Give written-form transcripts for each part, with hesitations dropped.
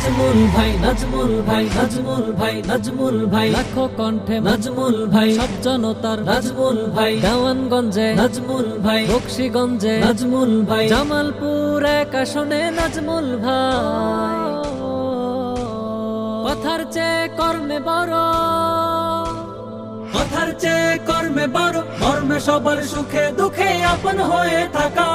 নাজমুল ভাই, নাজমুল ভাই, নাজমুল ভাই, নাজমুল ভাই, লাখো কণ্ঠে নাজমুল ভাই, সব জনতার নাজমুল ভাই, দেওয়ানগঞ্জে নাজমুল ভাই, বকশীগঞ্জে নাজমুল ভাই, জামালপুর এক আসনে নাজমুল ভাই। কথার চেয়ে কর্মে বড়, কথার চেয়ে কর্মে বড়, কর্মে সবার সুখে দুঃখে আপন হয়ে থাকা।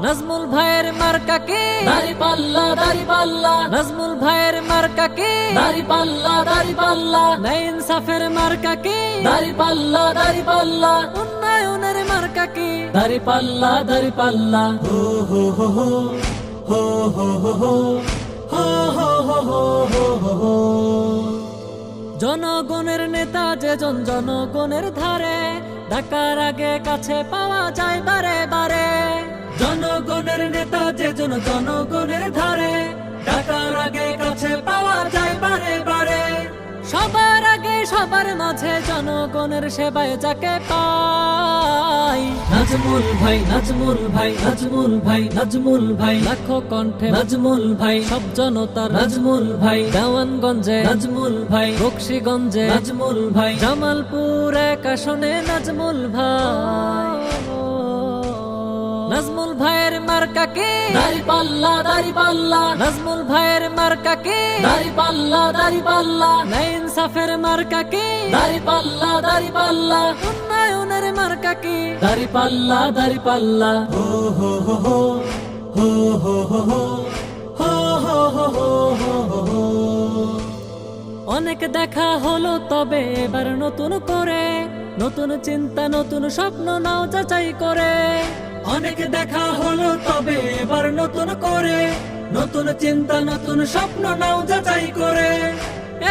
নাজমুল ভাইয়ের মার্কা কি দাড়িপাল্লা, দাড়িপাল্লা, নাজমুল ভাইয়ের মার্কা কি দাড়িপাল্লা, দাড়িপাল্লা, ন্যায় ইনসাফের মার্কা কি দাড়িপাল্লা, দাড়িপাল্লা, উন্নয়নের মার্কা কি দাড়িপাল্লা, দাড়িপাল্লা। হো হো হো হো হো হো হো হো হো হো হো হো হো। জনগণের নেতা যেজন জনগণের ধারে, ডাকার আগে কাছে পাওয়া যায় বারে বারে। জনগণের নেতা যেজন জনগণের ধারে, ডাকার আগে কাছে পাওয়া যায় বারে বারে। সবার আগে সবার মাঝে জনগণের সেবায় যাকে পাই। নাজমুল ভাই, নাজমুল ভাই, নাজমুল ভাই, নাজমুল ভাই, লাখো কণ্ঠে নাজমুল ভাই, সব জনতার নাজমুল ভাই, দেওয়ানগঞ্জে নাজমুল ভাই, বকশীগঞ্জে নাজমুল ভাই, জামালপুর এক আসনে নাজমুল ভাই। নাজমুল ভাইয়ের মার্কা কি দাড়িপাল্লা, দাড়িপাল্লা, নাজমুল ভাইয়ের মার্কা কি দাড়িপাল্লা, দাড়িপাল্লা, ন্যায় ইনসাফের মার্কা কি দাড়িপাল্লা, দাড়িপাল্লা, উন্নয়নের মার্কা কি দাড়িপাল্লা, দাড়িপাল্লা। হো হো হো হো হো হো হো হো হো হো হো হো হো। অনেক দেখা হলো তবে এবার নতুন করে, নতুন চিন্তা নতুন স্বপ্ন নাও যাচাই করে। অনেক দেখা হলো তবে এবার নতুন করে, নতুন চিন্তা নতুন স্বপ্ন নাও যাচাই করে।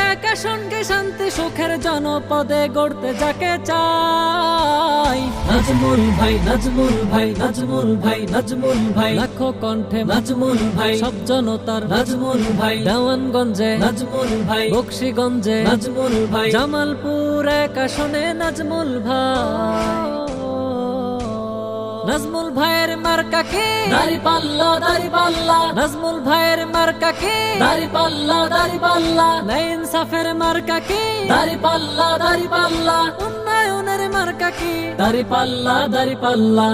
একা সঙ্গে শান্তি সুখের জনপদে গড়তে যাকে চাই। নাজমুল ভাই, নাজমুল ভাই, নাজমুল ভাই, নাজমুল ভাই, লাখো কণ্ঠে নাজমুল ভাই, সব জনতার নাজমুল ভাই, দেওয়ানগঞ্জে নাজমুল ভাই, বকশীগঞ্জে নাজমুল ভাই, জামালপুর এক আসনে নাজমুল ভাই। নাজমুল ভাইয়ের মার্কা কি দাড়িপাল্লা, দাড়িপাল্লা, নাজমুল ভাইয়ের মার্কা কি দাড়িপাল্লা, দাড়িপাল্লা, ন্যায় ইনসাফের মার্কা কি দাড়িপাল্লা, দাড়িপাল্লা, উন্নয়নের মার্কা কি দাড়িপাল্লা, দাড়িপাল্লা।